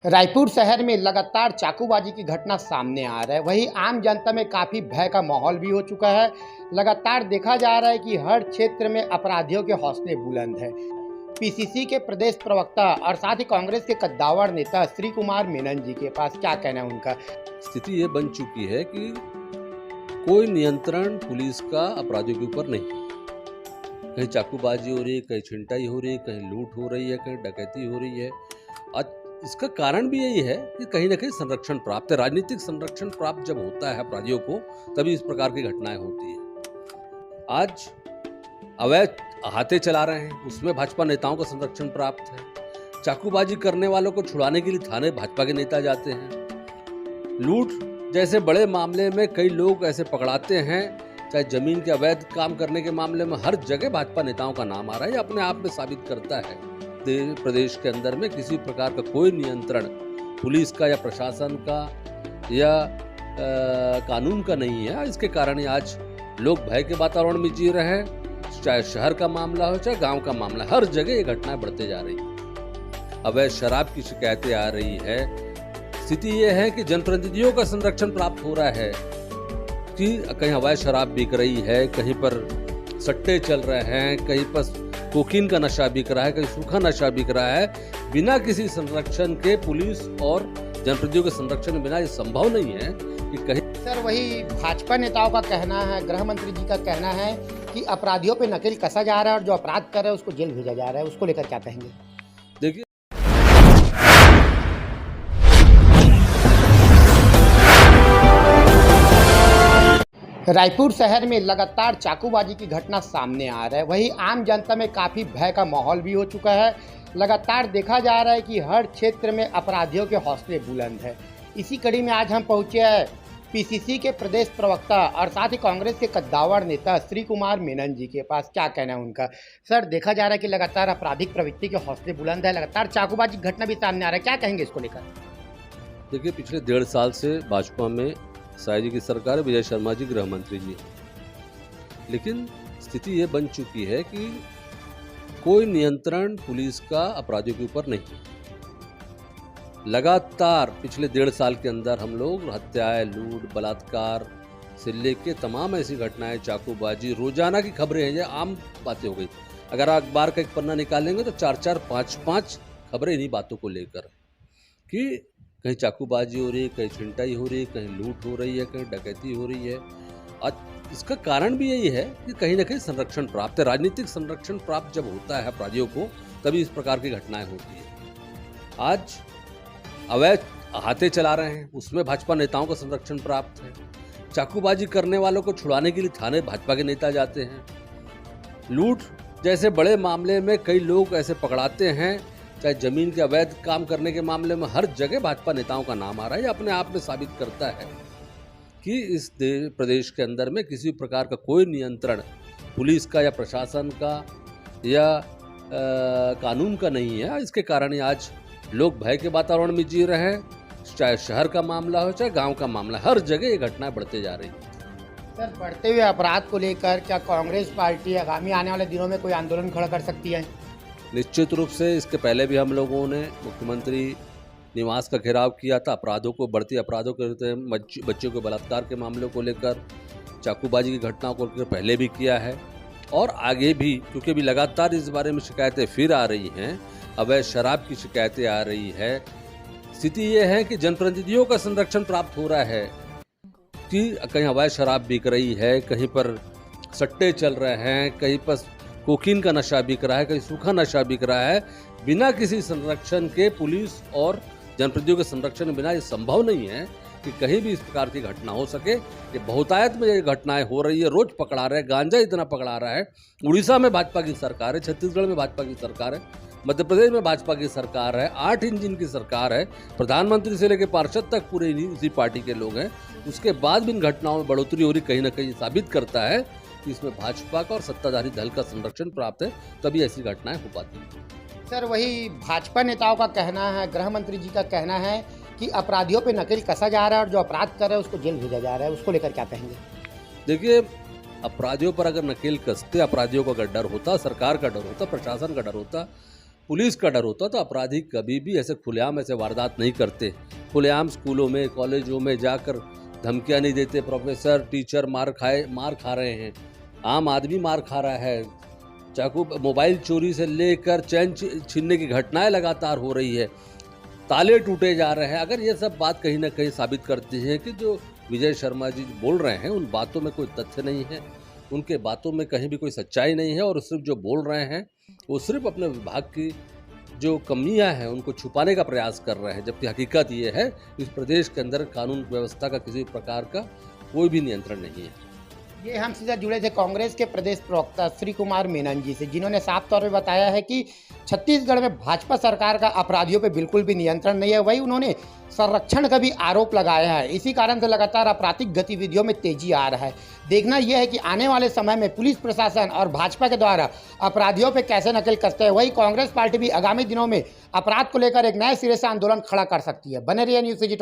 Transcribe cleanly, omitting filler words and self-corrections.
रायपुर शहर में लगातार चाकूबाजी की घटना सामने आ रहा है। वहीं आम जनता में काफ़ी भय का माहौल भी हो चुका है। लगातार देखा जा रहा है कि हर क्षेत्र में अपराधियों के हौसले बुलंद हैं। पीसीसी के प्रदेश प्रवक्ता और साथ ही कांग्रेस के कद्दावर नेता श्री कुमार मेनन जी के पास क्या कहना है उनका। स्थिति ये बन चुकी है कि कोई नियंत्रण पुलिस का अपराधियों के ऊपर नहीं। कहीं चाकूबाजी हो रही है, कहीं छिनताई हो रही है, कहीं लूट हो रही है, कहीं डकैती हो रही है। आज इसका कारण भी यही है कि कहीं ना कहीं संरक्षण प्राप्त है। राजनीतिक संरक्षण प्राप्त जब होता है अपराधियों को, तभी इस प्रकार की घटनाएं होती है। आज अवैध अहाते चला रहे हैं, उसमें भाजपा नेताओं का संरक्षण प्राप्त है। चाकूबाजी करने वालों को छुड़ाने के लिए थाने भाजपा के नेता जाते हैं। लूट जैसे बड़े मामले में कई लोग ऐसे पकड़ाते हैं, चाहे जमीन के अवैध काम करने के मामले में, हर जगह भाजपा नेताओं का नाम आ रहा है। ये अपने आप में साबित करता है प्रदेश के अंदर में किसी प्रकार का कोई नियंत्रण पुलिस का या प्रशासन का या कानून का नहीं है। इसके कारण ही आज लोग भय के वातावरण में जी रहे हैं। चाहे शहर का मामला हो, चाहे गांव का मामला, हर जगह ये घटनाएं बढ़ते जा रही हैं। अवैध शराब की शिकायतें आ रही है। स्थिति ये है कि जनप्रतिनिधियों का संरक्षण प्राप्त हो रहा है कि कहीं अवैध शराब बिक रही है, कहीं पर सट्टे चल रहे हैं, कहीं पर कोकीन का नशा बिक रहा है, कहीं सूखा नशा बिक रहा है। बिना किसी संरक्षण के, पुलिस और जनप्रतिनिधियों के संरक्षण के बिना ये संभव नहीं है कि कहीं। सर, वही भाजपा नेताओं का कहना है, गृह मंत्री जी का कहना है कि अपराधियों पे नकेल कसा जा रहा है और जो अपराध कर रहे हैं उसको जेल भेजा जा रहा है। उसको लेकर क्या कहेंगे? देखिए, रायपुर शहर में लगातार चाकूबाजी की घटना सामने आ रहा है। वहीं आम जनता में काफ़ी भय का माहौल भी हो चुका है। लगातार देखा जा रहा है कि हर क्षेत्र में अपराधियों के हौसले बुलंद हैं। इसी कड़ी में आज हम पहुंचे हैं पीसीसी के प्रदेश प्रवक्ता और साथ ही कांग्रेस के कद्दावर नेता श्री कुमार मेनन जी के पास। क्या कहना है उनका। सर, देखा जा रहा है कि लगातार आपराधिक प्रवृत्ति के हौसले बुलंद है, लगातार चाकूबाजी की घटना भी सामने आ रहा है। क्या कहेंगे इसको लेकर? देखिए, पिछले 1.5 साल से भाजपा में साय जी की सरकार है, विजय शर्मा जी गृह मंत्री जी। लेकिन स्थिति ये बन चुकी है कि कोई नियंत्रण पुलिस का अपराधियों के ऊपर नहीं। लगातार पिछले 1.5 साल के अंदर हम लोग हत्याएं, लूट, बलात्कार से लेके तमाम ऐसी घटनाएं, चाकूबाजी, रोजाना की खबरें हैं। ये आम बातें हो गई। अगर अखबार का एक पन्ना निकालेंगे तो 4-4, 5-5 खबरें इन्हीं बातों को लेकर कि कहीं चाकूबाजी हो रही है, कहीं छिनताई हो रही है, कहीं लूट हो रही है, कहीं डकैती हो रही है। आज इसका कारण भी यही है कि कहीं ना कहीं संरक्षण प्राप्त है। राजनीतिक संरक्षण प्राप्त जब होता है अपराधियों को, तभी इस प्रकार की घटनाएं होती है। आज अवैध अहाते चला रहे हैं, उसमें भाजपा नेताओं का संरक्षण प्राप्त है। चाकूबाजी करने वालों को छुड़ाने के लिए थाने भाजपा के नेता जाते हैं। लूट जैसे बड़े मामले में कई लोग ऐसे पकड़ाते हैं, चाहे जमीन के अवैध काम करने के मामले में, हर जगह भाजपा नेताओं का नाम आ रहा है। ये अपने आप में साबित करता है कि इस प्रदेश के अंदर में किसी प्रकार का कोई नियंत्रण पुलिस का या प्रशासन का या कानून का नहीं है। इसके कारण ही आज लोग भय के वातावरण में जी रहे हैं। चाहे शहर का मामला हो, चाहे गांव का मामला, हर जगह ये घटनाएं बढ़ते जा रही हैं। सर, बढ़ते हुए अपराध को लेकर क्या कांग्रेस पार्टी आगामी आने वाले दिनों में कोई आंदोलन खड़ा कर सकती है? निश्चित रूप से। इसके पहले भी हम लोगों ने मुख्यमंत्री निवास का घेराव किया था। अपराधों को, बढ़ती अपराधों के, बच्चों के बलात्कार के मामलों को लेकर, चाकूबाजी की घटनाओं को लेकर पहले भी किया है और आगे भी, क्योंकि अभी लगातार इस बारे में शिकायतें फिर आ रही हैं। अवैध शराब की शिकायतें आ रही है। स्थिति ये है कि जनप्रतिनिधियों का संरक्षण प्राप्त हो रहा है कि कहीं अवैध शराब बिक रही है, कहीं पर सट्टे चल रहे हैं, कहीं पर कोकीन का नशा बिक रहा है, कहीं सूखा नशा बिक रहा है। बिना किसी संरक्षण के, पुलिस और जनप्रतिनिधियों के संरक्षण के बिना ये संभव नहीं है कि कहीं भी इस प्रकार की घटना हो सके। ये बहुतायत में ये घटनाएं हो रही है। रोज पकड़ा रहे हैं, गांजा इतना पकड़ा रहा है। उड़ीसा में भाजपा की सरकार है, छत्तीसगढ़ में भाजपा की सरकार है, मध्य प्रदेश में भाजपा की सरकार है, 8 इंजन की सरकार है, प्रधानमंत्री से लेकर पार्षद तक पूरे इसी पार्टी के लोग हैं। उसके बाद भी इन घटनाओं में बढ़ोतरी हो रही, कहीं ना कहीं साबित करता है कि इसमें भाजपा का और सत्ताधारी दल का संरक्षण प्राप्त है, तभी ऐसी घटनाएं हो पाती हैं। सर, वही भाजपा नेताओं का कहना है, गृह मंत्री जी का कहना है कि अपराधियों पे नकेल कसा जा रहा है और जो अपराध कर रहे हैं उसको जेल भेजा जा रहा है। उसको लेकर क्या कहेंगे? देखिए, अपराधियों पर अगर नकेल कसते, अपराधियों का अगर डर होता, सरकार का डर होता, प्रशासन का डर होता, पुलिस का डर होता तो अपराधी कभी भी ऐसे खुलेआम ऐसे वारदात नहीं करते। खुलेआम स्कूलों में कॉलेजों में जाकर धमकियां नहीं देते, प्रोफेसर टीचर मार खा रहे हैं, आम आदमी मार खा रहा है, चाकू मोबाइल चोरी से लेकर चैन छीनने की घटनाएं लगातार हो रही है, ताले टूटे जा रहे हैं। अगर ये सब बात कहीं ना कहीं साबित करती है कि जो विजय शर्मा जी बोल रहे हैं उन बातों में कोई तथ्य नहीं है, उनके बातों में कहीं भी कोई सच्चाई नहीं है, और सिर्फ जो बोल रहे हैं वो सिर्फ अपने विभाग की जो कमियां हैं उनको छुपाने का प्रयास कर रहे हैं, जबकि हकीकत ये है कि इस प्रदेश के अंदर कानून व्यवस्था का किसी प्रकार का कोई भी नियंत्रण नहीं है। ये हम सीधा जुड़े थे कांग्रेस के प्रदेश प्रवक्ता श्री कुमार मेनन जी से, जिन्होंने साफ तौर पे बताया है कि छत्तीसगढ़ में भाजपा सरकार का अपराधियों पे बिल्कुल भी नियंत्रण नहीं है। वही उन्होंने संरक्षण का भी आरोप लगाया है। इसी कारण से लगातार आपराधिक गतिविधियों में तेजी आ रहा है। देखना यह है कि आने वाले समय में पुलिस प्रशासन और भाजपा के द्वारा अपराधियों पे कैसे नकेल कसते हैं। वही कांग्रेस पार्टी भी आगामी दिनों में अपराध को लेकर एक नए सिरे से आंदोलन खड़ा कर सकती है। बने रहिए न्यूज़ सिटी।